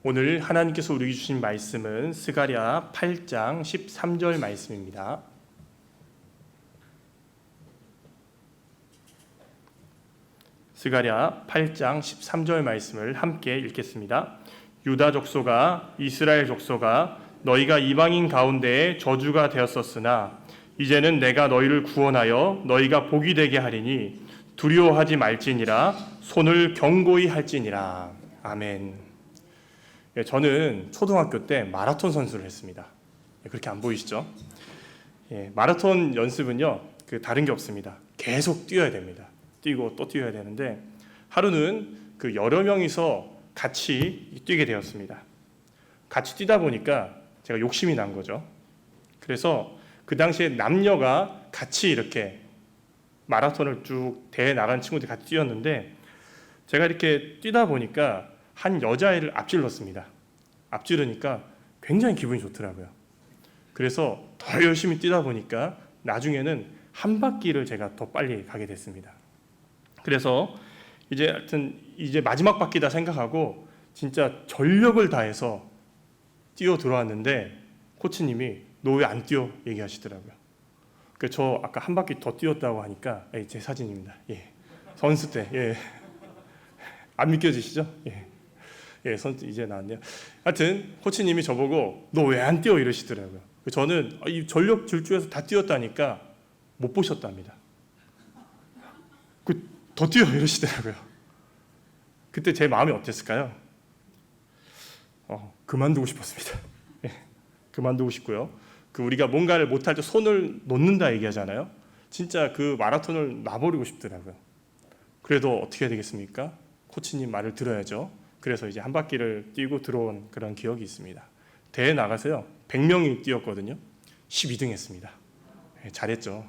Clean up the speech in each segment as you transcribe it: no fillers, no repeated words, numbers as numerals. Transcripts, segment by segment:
오늘 하나님께서 우리에게 주신 말씀은 스가랴 8장 13절 말씀입니다. 스가랴 8장 13절 말씀을 함께 읽겠습니다. 유다 족속아, 이스라엘 족속아, 너희가 이방인 가운데에 저주가 되었었으나 이제는 내가 너희를 구원하여 너희가 복이 되게 하리니 두려워하지 말지니라. 손을 견고히 할지니라. 아멘. 저는 초등학교 때 마라톤 선수를 했습니다. 그렇게 안 보이시죠? 마라톤 연습은요, 다른 게 없습니다. 계속 뛰어야 됩니다. 뛰고 또 뛰어야 되는데 하루는 여러 명이서 같이 뛰게 되었습니다. 같이 뛰다 보니까 제가 욕심이 난 거죠. 그래서 그 당시에 남녀가 같이 이렇게 마라톤을 쭉 대회 나간 친구들이 같이 뛰었는데 제가 이렇게 뛰다 보니까 한 여자애를 앞질렀습니다. 앞지르니까 굉장히 기분이 좋더라고요. 그래서 더 열심히 뛰다 보니까 나중에는 한 바퀴를 제가 더 빨리 가게 됐습니다. 그래서 이제 마지막 바퀴다 생각하고 진짜 전력을 다해서 뛰어 들어왔는데 코치님이 너 왜 안 뛰어? 얘기하시더라고요. 그래서 저 아까 한 바퀴 더 뛰었다고 하니까 제 사진입니다. 선수 때. 안 믿겨지시죠? 선수 이제 나왔네요. 하여튼 코치님이 저보고 너 왜 안 뛰어? 이러시더라고요. 저는 이 전력 질주에서 다 뛰었다니까 못 보셨답니다. 더 뛰어 이러시더라고요. 그때 제 마음이 어땠을까요? 그만두고 싶었습니다. 그만두고 싶고요. 우리가 뭔가를 못할 때 손을 놓는다 얘기하잖아요. 진짜 그 마라톤을 놔버리고 싶더라고요. 그래도 어떻게 해야 되겠습니까? 코치님 말을 들어야죠. 그래서 이제 한 바퀴를 뛰고 들어온 그런 기억이 있습니다. 대회 나가서요 100명이 뛰었거든요. 12등 했습니다. 잘했죠.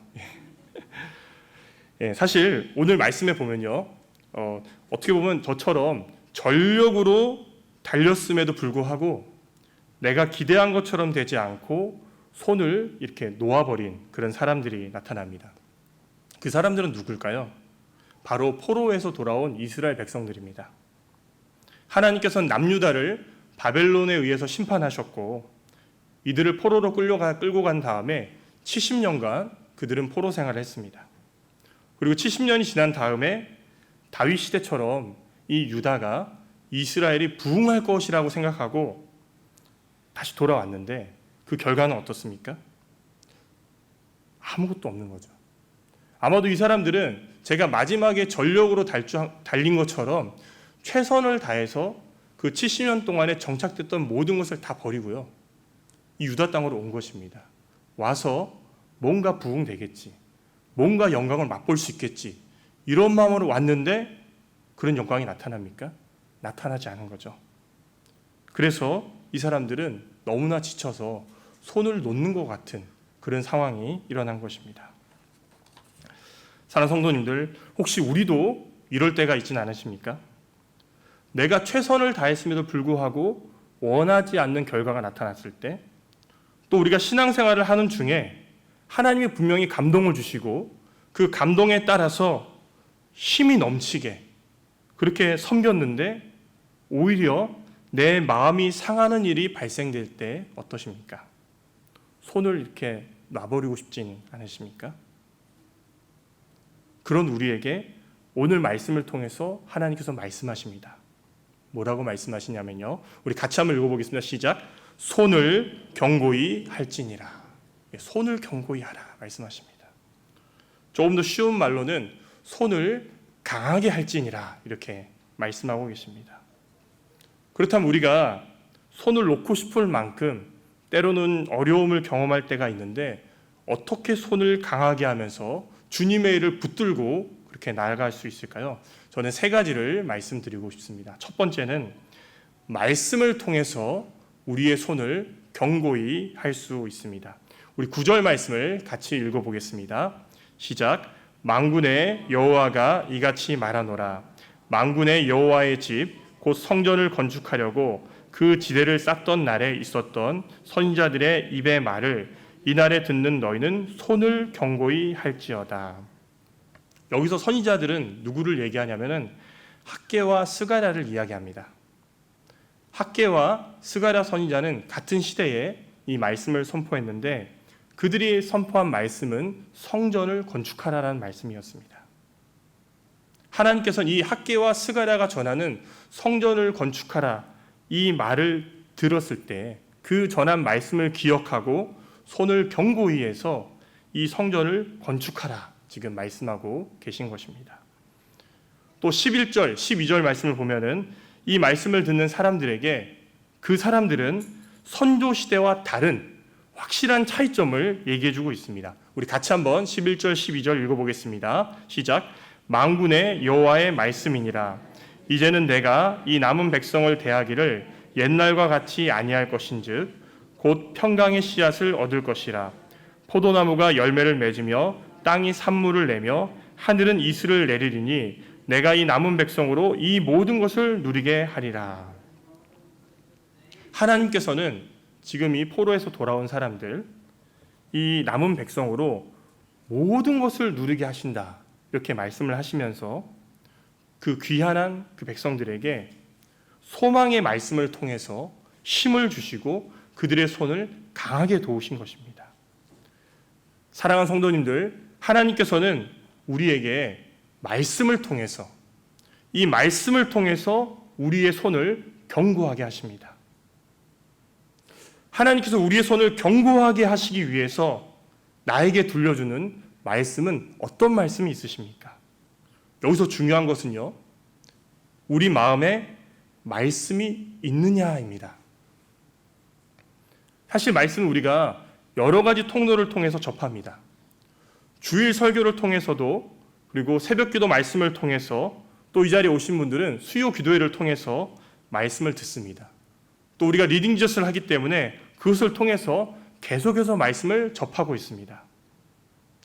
사실 오늘 말씀에 보면요, 어떻게 보면 저처럼 전력으로 달렸음에도 불구하고 내가 기대한 것처럼 되지 않고 손을 이렇게 놓아버린 그런 사람들이 나타납니다. 그 사람들은 누굴까요? 바로 포로에서 돌아온 이스라엘 백성들입니다. 하나님께서는 남유다를 바벨론에 의해서 심판하셨고 이들을 포로로 끌고 간 다음에 70년간 그들은 포로 생활을 했습니다. 그리고 70년이 지난 다음에 다윗 시대처럼 이 유다가 이스라엘이 부흥할 것이라고 생각하고 다시 돌아왔는데 그 결과는 어떻습니까? 아무것도 없는 거죠. 아마도 이 사람들은 제가 마지막에 전력으로 달린 것처럼 최선을 다해서 그 70년 동안에 정착됐던 모든 것을 다 버리고요, 이 유다 땅으로 온 것입니다. 와서 뭔가 부흥되겠지, 뭔가 영광을 맛볼 수 있겠지, 이런 마음으로 왔는데 그런 영광이 나타납니까? 나타나지 않은 거죠. 그래서 이 사람들은 너무나 지쳐서 손을 놓는 것 같은 그런 상황이 일어난 것입니다. 사랑하는 성도님들, 혹시 우리도 이럴 때가 있지는 않으십니까? 내가 최선을 다했음에도 불구하고 원하지 않는 결과가 나타났을 때, 또 우리가 신앙생활을 하는 중에 하나님이 분명히 감동을 주시고 그 감동에 따라서 힘이 넘치게 그렇게 섬겼는데 오히려 내 마음이 상하는 일이 발생될 때 어떠십니까? 손을 이렇게 놔버리고 싶진 않으십니까? 그런 우리에게 오늘 말씀을 통해서 하나님께서 말씀하십니다. 뭐라고 말씀하시냐면요, 우리 같이 한번 읽어보겠습니다. 시작. 손을 견고히 할지니라. 손을 견고히 하라 말씀하십니다. 조금 더 쉬운 말로는 손을 강하게 할지니라 이렇게 말씀하고 계십니다. 그렇다면 우리가 손을 놓고 싶을 만큼 때로는 어려움을 경험할 때가 있는데 어떻게 손을 강하게 하면서 주님의 일을 붙들고 그렇게 나아갈 수 있을까요? 저는 3가지를 말씀드리고 싶습니다. 첫 번째는 말씀을 통해서 우리의 손을 견고히 할 수 있습니다. 우리 9절 말씀을 같이 읽어보겠습니다. 시작. 만군의 여호와가 이같이 말하노라. 만군의 여호와의 집 곧 성전을 건축하려고 그 지대를 쌓던 날에 있었던 선지자들의 입의 말을 이날에 듣는 너희는 손을 견고히 할지어다. 여기서 선지자들은 누구를 얘기하냐면은 학개와 스가랴를 이야기합니다. 학개와 스가랴 선지자는 같은 시대에 이 말씀을 선포했는데 그들이 선포한 말씀은 성전을 건축하라라는 말씀이었습니다. 하나님께서는 이 학개와 스가랴가 전하는 성전을 건축하라 이 말을 들었을 때 그 전한 말씀을 기억하고 손을 견고히 해서 이 성전을 건축하라 지금 말씀하고 계신 것입니다. 또 11절, 12절 말씀을 보면은 이 말씀을 듣는 사람들에게 그 사람들은 선조 시대와 다른 확실한 차이점을 얘기해 주고 있습니다. 우리 같이 한번 11절, 12절 읽어보겠습니다. 시작. 만군의 여호와의 말씀이니라. 이제는 내가 이 남은 백성을 대하기를 옛날과 같이 아니할 것인즉 곧 평강의 씨앗을 얻을 것이라. 포도나무가 열매를 맺으며 땅이 산물을 내며 하늘은 이슬을 내리리니 내가 이 남은 백성으로 이 모든 것을 누리게 하리라. 하나님께서는 지금 이 포로에서 돌아온 사람들, 이 남은 백성으로 모든 것을 누리게 하신다. 이렇게 말씀을 하시면서 그 귀한 그 백성들에게 소망의 말씀을 통해서 힘을 주시고 그들의 손을 강하게 도우신 것입니다. 사랑하는 성도님들, 하나님께서는 우리에게 말씀을 통해서 이 말씀을 통해서 우리의 손을 견고하게 하십니다. 하나님께서 우리의 손을 견고하게 하시기 위해서 나에게 들려주는 말씀은 어떤 말씀이 있으십니까? 여기서 중요한 것은요, 우리 마음에 말씀이 있느냐입니다. 사실 말씀은 우리가 여러 가지 통로를 통해서 접합니다. 주일 설교를 통해서도, 그리고 새벽기도 말씀을 통해서, 또 이 자리에 오신 분들은 수요 기도회를 통해서 말씀을 듣습니다. 또 우리가 리딩 지저스를 하기 때문에 그것을 통해서 계속해서 말씀을 접하고 있습니다.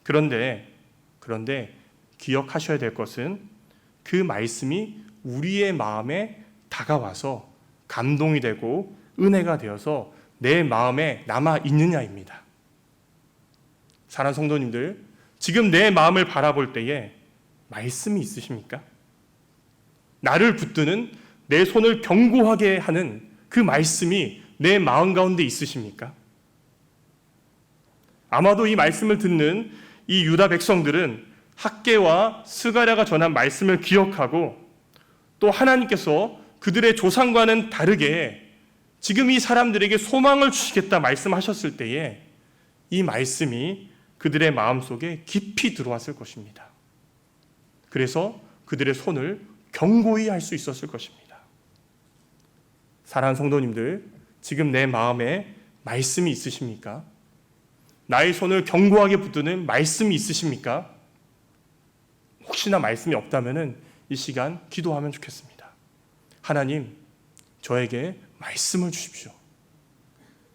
그런데 기억하셔야 될 것은 그 말씀이 우리의 마음에 다가와서 감동이 되고 은혜가 되어서 내 마음에 남아 있느냐입니다. 사랑하는 성도님들, 지금 내 마음을 바라볼 때에 말씀이 있으십니까? 나를 붙드는 내 손을 견고하게 하는 그 말씀이 내 마음 가운데 있으십니까? 아마도 이 말씀을 듣는 이 유다 백성들은 학개와 스가랴가 전한 말씀을 기억하고 또 하나님께서 그들의 조상과는 다르게 지금 이 사람들에게 소망을 주시겠다 말씀하셨을 때에 이 말씀이 그들의 마음속에 깊이 들어왔을 것입니다. 그래서 그들의 손을 견고히 할 수 있었을 것입니다. 사랑하는 성도님들, 지금 내 마음에 말씀이 있으십니까? 나의 손을 견고하게 붙드는 말씀이 있으십니까? 혹시나 말씀이 없다면 이 시간 기도하면 좋겠습니다. 하나님, 저에게 말씀을 주십시오.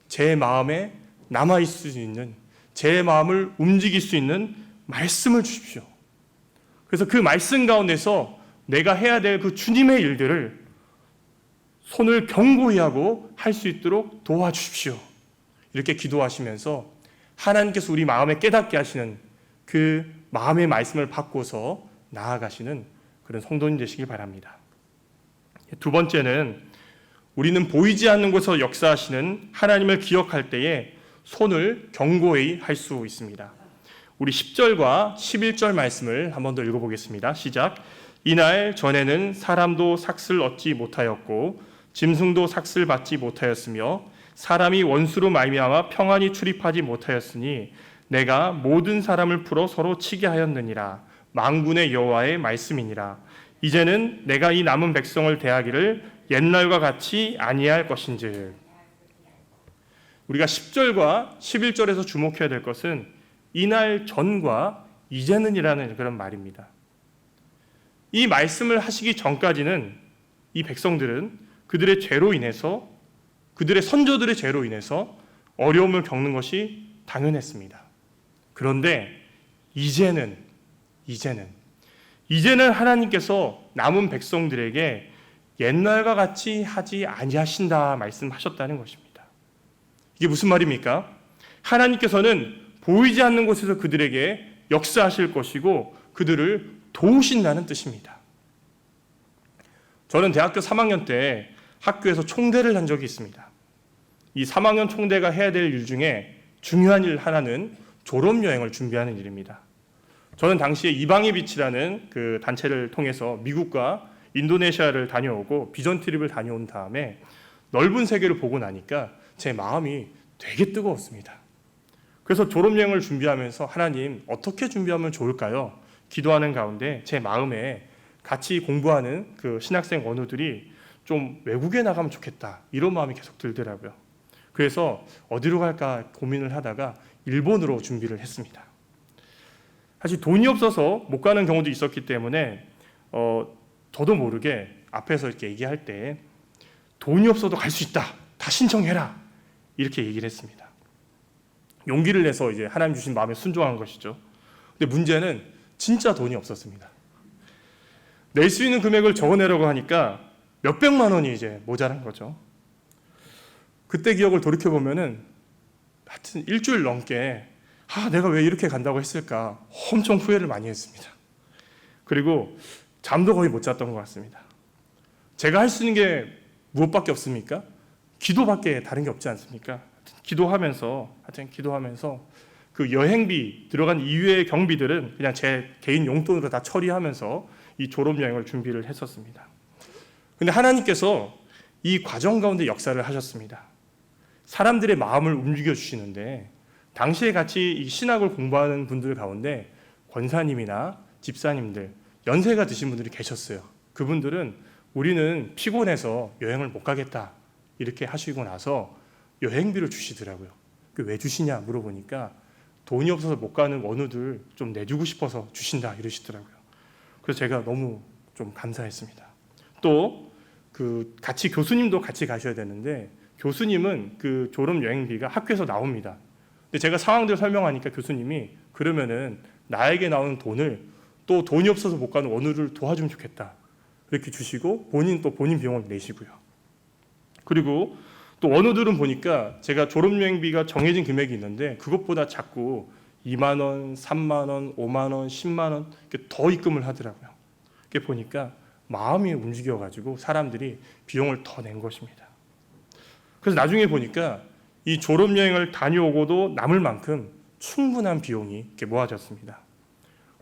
제 마음에 남아있을 수 있는, 제 마음을 움직일 수 있는 말씀을 주십시오. 그래서 그 말씀 가운데서 내가 해야 될 그 주님의 일들을 손을 견고히 하고 할 수 있도록 도와주십시오. 이렇게 기도하시면서 하나님께서 우리 마음에 깨닫게 하시는 그 마음의 말씀을 받고서 나아가시는 그런 성도님 되시길 바랍니다. 두 번째는 우리는 보이지 않는 곳에서 역사하시는 하나님을 기억할 때에 손을 견고히 할 수 있습니다. 우리 10절과 11절 말씀을 한 번 더 읽어보겠습니다. 시작. 이날 전에는 사람도 삭슬 얻지 못하였고 짐승도 삭슬 받지 못하였으며 사람이 원수로 말미암아 평안히 출입하지 못하였으니 내가 모든 사람을 풀어 서로 치게 하였느니라. 만군의 여호와의 말씀이니라. 이제는 내가 이 남은 백성을 대하기를 옛날과 같이 아니할 것인즉. 우리가 10절과 11절에서 주목해야 될 것은 이날 전과 이제는이라는 그런 말입니다. 이 말씀을 하시기 전까지는 이 백성들은 그들의 죄로 인해서, 그들의 선조들의 죄로 인해서 어려움을 겪는 것이 당연했습니다. 그런데 이제는 하나님께서 남은 백성들에게 옛날과 같이 하지 아니하신다 말씀하셨다는 것입니다. 이게 무슨 말입니까? 하나님께서는 보이지 않는 곳에서 그들에게 역사하실 것이고 그들을 도우신다는 뜻입니다. 저는 대학교 3학년 때 학교에서 총대를 한 적이 있습니다. 이 3학년 총대가 해야 될 일 중에 중요한 일 하나는 졸업여행을 준비하는 일입니다. 저는 당시에 이방의 빛이라는 그 단체를 통해서 미국과 인도네시아를 다녀오고 비전 트립을 다녀온 다음에 넓은 세계를 보고 나니까 제 마음이 되게 뜨거웠습니다. 그래서 졸업여행을 준비하면서 하나님 어떻게 준비하면 좋을까요? 기도하는 가운데 제 마음에 같이 공부하는 그 신학생 원우들이 좀 외국에 나가면 좋겠다 이런 마음이 계속 들더라고요. 그래서 어디로 갈까 고민을 하다가 일본으로 준비를 했습니다. 사실 돈이 없어서 못 가는 경우도 있었기 때문에 저도 모르게 앞에서 이렇게 얘기할 때 돈이 없어도 갈 수 있다. 다 신청해라. 이렇게 얘기를 했습니다. 용기를 내서 이제 하나님 주신 마음에 순종한 것이죠. 근데 문제는 진짜 돈이 없었습니다. 낼 수 있는 금액을 적어내려고 하니까 몇백만 원이 이제 모자란 거죠. 그때 기억을 돌이켜보면은 하여튼 일주일 넘게 내가 왜 이렇게 간다고 했을까 엄청 후회를 많이 했습니다. 그리고 잠도 거의 못 잤던 것 같습니다. 제가 할 수 있는 게 무엇밖에 없습니까? 기도밖에 다른 게 없지 않습니까? 기도하면서 그 여행비 들어간 이외의 경비들은 그냥 제 개인 용돈으로 다 처리하면서 이 졸업여행을 준비를 했었습니다. 근데 하나님께서 이 과정 가운데 역사를 하셨습니다. 사람들의 마음을 움직여 주시는데 당시에 같이 이 신학을 공부하는 분들 가운데 권사님이나 집사님들, 연세가 드신 분들이 계셨어요. 그분들은 우리는 피곤해서 여행을 못 가겠다 이렇게 하시고 나서 여행비를 주시더라고요. 왜 주시냐 물어보니까 돈이 없어서 못 가는 원우들 좀 내주고 싶어서 주신다 이러시더라고요. 그래서 제가 너무 좀 감사했습니다. 또 그 같이 교수님도 같이 가셔야 되는데 교수님은 그 졸업 여행비가 학교에서 나옵니다. 근데 제가 상황들을 설명하니까 교수님이 그러면은 나에게 나오는 돈을 또 돈이 없어서 못 가는 원우를 도와주면 좋겠다. 이렇게 주시고 본인 비용을 내시고요. 그리고 또 원우들은 보니까 제가 졸업여행비가 정해진 금액이 있는데 그것보다 자꾸 2만 원, 3만 원, 5만 원, 10만 원 이렇게 더 입금을 하더라고요. 이렇게 보니까 마음이 움직여가지고 사람들이 비용을 더 낸 것입니다. 그래서 나중에 보니까 이 졸업여행을 다녀오고도 남을 만큼 충분한 비용이 이렇게 모아졌습니다.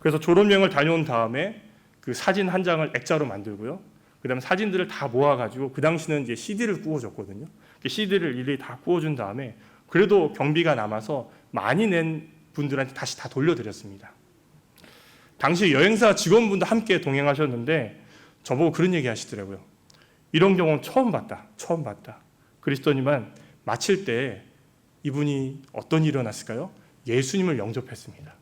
그래서 졸업여행을 다녀온 다음에 그 사진 한 장을 액자로 만들고요. 그다음에 사진들을 다 모아가지고 그 당시는 이제 CD를 구워줬거든요. CD를 일일이 다 구워준 다음에 그래도 경비가 남아서 많이 낸 분들한테 다시 다 돌려드렸습니다. 당시 여행사 직원분도 함께 동행하셨는데 저보고 그런 얘기 하시더라고요. 이런 경우는 처음 봤다. 그리스도니만 마칠 때 이분이 어떤 일이 일어났을까요? 예수님을 영접했습니다.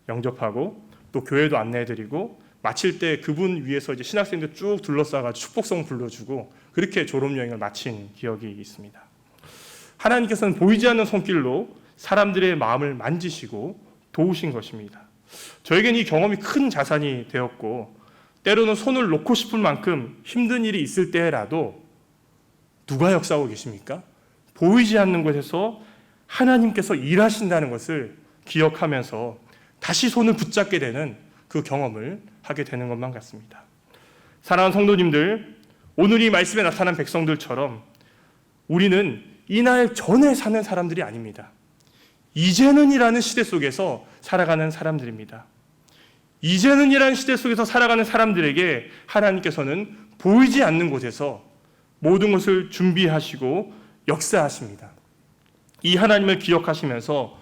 영접하고 또 교회도 안내해드리고 마칠 때 그분 위에서 이제 신학생들 쭉 둘러싸가지고 축복성 불러주고 그렇게 졸업여행을 마친 기억이 있습니다. 하나님께서는 보이지 않는 손길로 사람들의 마음을 만지시고 도우신 것입니다. 저에겐 이 경험이 큰 자산이 되었고 때로는 손을 놓고 싶을 만큼 힘든 일이 있을 때라도 누가 역사하고 계십니까? 보이지 않는 곳에서 하나님께서 일하신다는 것을 기억하면서 다시 손을 붙잡게 되는 그 경험을 하게 되는 것만 같습니다. 사랑하는 성도님들, 오늘 이 말씀에 나타난 백성들처럼 우리는 이날 전에 사는 사람들이 아닙니다. 이제는이라는 시대 속에서 살아가는 사람들입니다. 이제는이라는 시대 속에서 살아가는 사람들에게 하나님께서는 보이지 않는 곳에서 모든 것을 준비하시고 역사하십니다. 이 하나님을 기억하시면서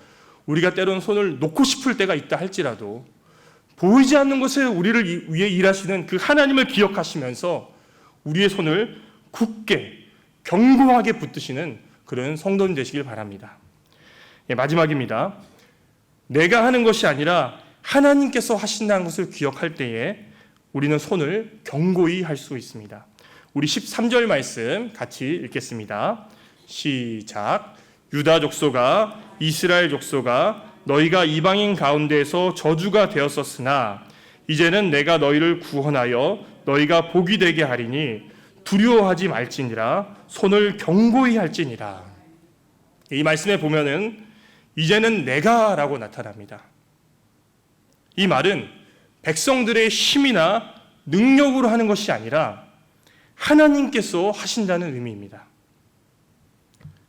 우리가 때로는 손을 놓고 싶을 때가 있다 할지라도 보이지 않는 곳에 우리를 위해 일하시는 그 하나님을 기억하시면서 우리의 손을 굳게 견고하게 붙드시는 그런 성도님 되시길 바랍니다. 마지막입니다. 내가 하는 것이 아니라 하나님께서 하신다는 것을 기억할 때에 우리는 손을 견고히 할 수 있습니다. 우리 13절 말씀 같이 읽겠습니다. 시작. 유다 족속아 이스라엘 족속아 너희가 이방인 가운데에서 저주가 되었었으나 이제는 내가 너희를 구원하여 너희가 복이 되게 하리니 두려워하지 말지니라 손을 견고히 할지니라. 이 말씀에 보면은 이제는 내가라고 나타납니다. 이 말은 백성들의 힘이나 능력으로 하는 것이 아니라 하나님께서 하신다는 의미입니다.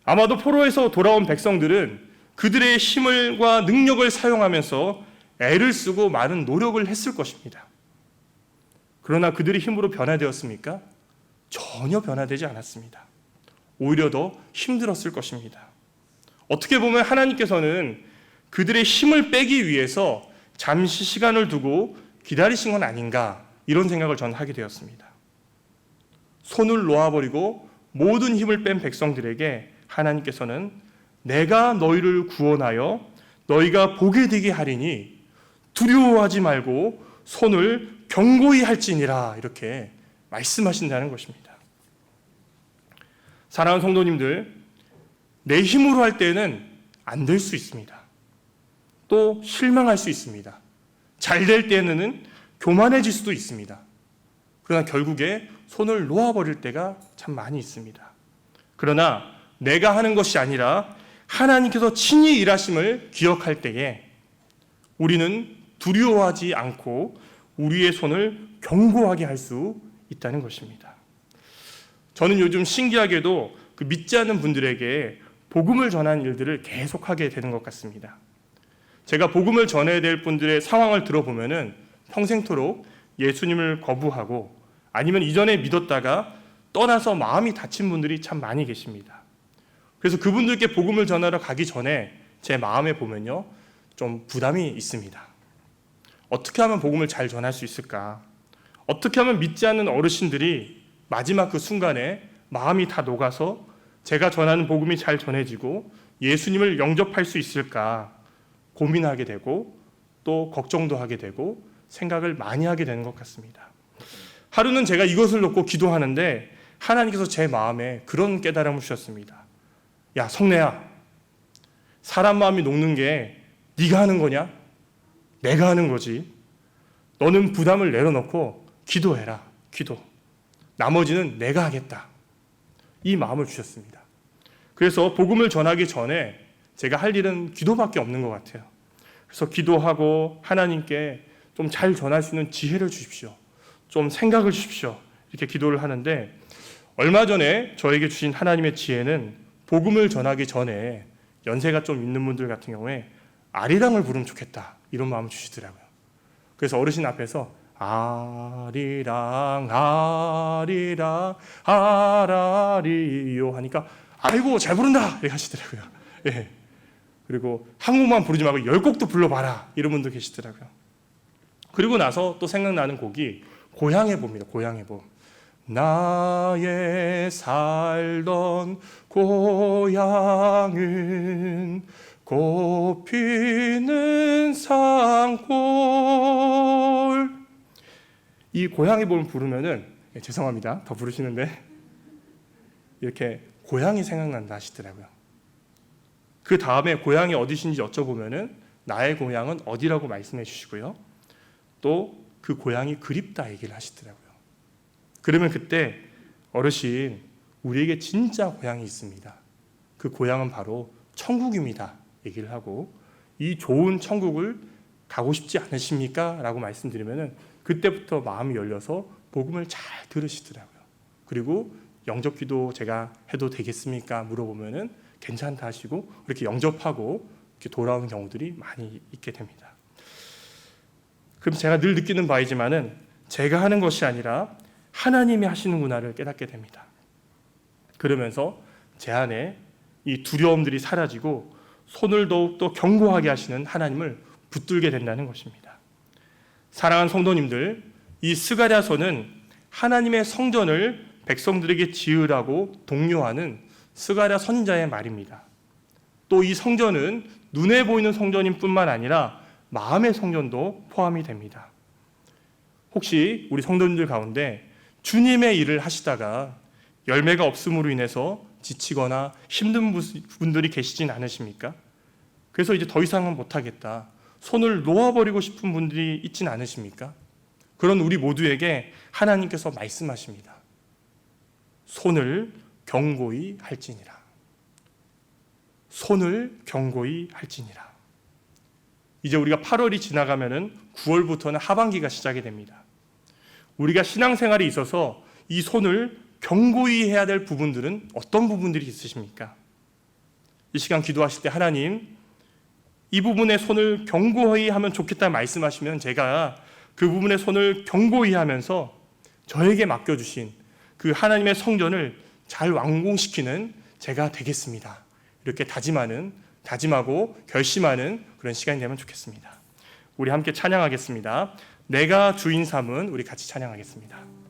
아마도 포로에서 돌아온 백성들은 그들의 힘과 능력을 사용하면서 애를 쓰고 많은 노력을 했을 것입니다. 그러나 그들의 힘으로 변화되었습니까? 전혀 변화되지 않았습니다. 오히려 더 힘들었을 것입니다. 어떻게 보면 하나님께서는 그들의 힘을 빼기 위해서 잠시 시간을 두고 기다리신 건 아닌가, 이런 생각을 저는 하게 되었습니다. 손을 놓아버리고 모든 힘을 뺀 백성들에게 하나님께서는 내가 너희를 구원하여 너희가 보게 되게 하리니 두려워하지 말고 손을 견고히 할지니라, 이렇게 말씀하신다는 것입니다. 사랑하는 성도님들, 내 힘으로 할 때는 안 될 수 있습니다. 또 실망할 수 있습니다. 잘 될 때는 교만해질 수도 있습니다. 그러나 결국에 손을 놓아버릴 때가 참 많이 있습니다. 그러나 내가 하는 것이 아니라 하나님께서 친히 일하심을 기억할 때에 우리는 두려워하지 않고 우리의 손을 견고하게 할 수 있다는 것입니다. 저는 요즘 신기하게도 그 믿지 않는 분들에게 복음을 전하는 일들을 계속하게 되는 것 같습니다. 제가 복음을 전해야 될 분들의 상황을 들어보면은 평생토록 예수님을 거부하고 아니면 이전에 믿었다가 떠나서 마음이 다친 분들이 참 많이 계십니다. 그래서 그분들께 복음을 전하러 가기 전에 제 마음에 보면요, 좀 부담이 있습니다. 어떻게 하면 복음을 잘 전할 수 있을까? 어떻게 하면 믿지 않는 어르신들이 마지막 그 순간에 마음이 다 녹아서 제가 전하는 복음이 잘 전해지고 예수님을 영접할 수 있을까 고민하게 되고 또 걱정도 하게 되고 생각을 많이 하게 되는 것 같습니다. 하루는 제가 이것을 놓고 기도하는데 하나님께서 제 마음에 그런 깨달음을 주셨습니다. 야, 성래야, 사람 마음이 녹는 게 네가 하는 거냐? 내가 하는 거지. 너는 부담을 내려놓고 기도해라. 기도. 나머지는 내가 하겠다. 이 마음을 주셨습니다. 그래서 복음을 전하기 전에 제가 할 일은 기도밖에 없는 것 같아요. 그래서 기도하고 하나님께 좀 잘 전할 수 있는 지혜를 주십시오. 좀 생각을 주십시오. 이렇게 기도를 하는데 얼마 전에 저에게 주신 하나님의 지혜는 복음을 전하기 전에 연세가 좀 있는 분들 같은 경우에 아리랑을 부르면 좋겠다, 이런 마음을 주시더라고요. 그래서 어르신 앞에서 아리랑 아리랑 아라리요 하니까 아이고 잘 부른다 이렇게 하시더라고요. 예. 그리고 한 곡만 부르지 말고 10곡도 불러봐라, 이런 분도 계시더라고요. 그리고 나서 또 생각나는 곡이 고향의 봄입니다. 고향의 봄. 나의 살던 고향은 꽃피는 산골. 이 고향의 봄을 부르면은, 죄송합니다, 더 부르시는데 이렇게 고향이 생각난다 하시더라고요. 그 다음에 고향이 어디신지 여쭤보면은 나의 고향은 어디라고 말씀해 주시고요, 또 그 고향이 그립다 얘기를 하시더라고요. 그러면 그때 어르신, 우리에게 진짜 고향이 있습니다. 그 고향은 바로 천국입니다 얘기를 하고, 이 좋은 천국을 가고 싶지 않으십니까? 라고 말씀드리면은 그때부터 마음이 열려서 복음을 잘 들으시더라고요. 그리고 영접기도 제가 해도 되겠습니까? 물어보면은 괜찮다 하시고 이렇게 영접하고 이렇게 돌아오는 경우들이 많이 있게 됩니다. 그럼 제가 늘 느끼는 바이지만은 제가 하는 것이 아니라 하나님이 하시는구나를 깨닫게 됩니다. 그러면서 제 안에 이 두려움들이 사라지고 손을 더욱더 견고하게 하시는 하나님을 붙들게 된다는 것입니다. 사랑하는 성도님들, 이 스가랴서는 하나님의 성전을 백성들에게 지으라고 독려하는 스가랴 선지자의 말입니다. 또 이 성전은 눈에 보이는 성전인 뿐만 아니라 마음의 성전도 포함이 됩니다. 혹시 우리 성도님들 가운데 주님의 일을 하시다가 열매가 없음으로 인해서 지치거나 힘든 분들이 계시진 않으십니까? 그래서 이제 더 이상은 못하겠다, 손을 놓아버리고 싶은 분들이 있진 않으십니까? 그런 우리 모두에게 하나님께서 말씀하십니다. 손을 견고히 할지니라. 손을 견고히 할지니라. 이제 우리가 8월이 지나가면은 9월부터는 하반기가 시작이 됩니다. 우리가 신앙생활에 있어서 이 손을 견고히 해야 될 부분들은 어떤 부분들이 있으십니까? 이 시간 기도하실 때 하나님, 이 부분의 손을 견고히 하면 좋겠다 말씀하시면 제가 그 부분의 손을 견고히 하면서 저에게 맡겨주신 그 하나님의 성전을 잘 완공시키는 제가 되겠습니다. 이렇게 다짐하고 결심하는 그런 시간이 되면 좋겠습니다. 우리 함께 찬양하겠습니다. 내가 주인 삼은, 우리 같이 찬양하겠습니다.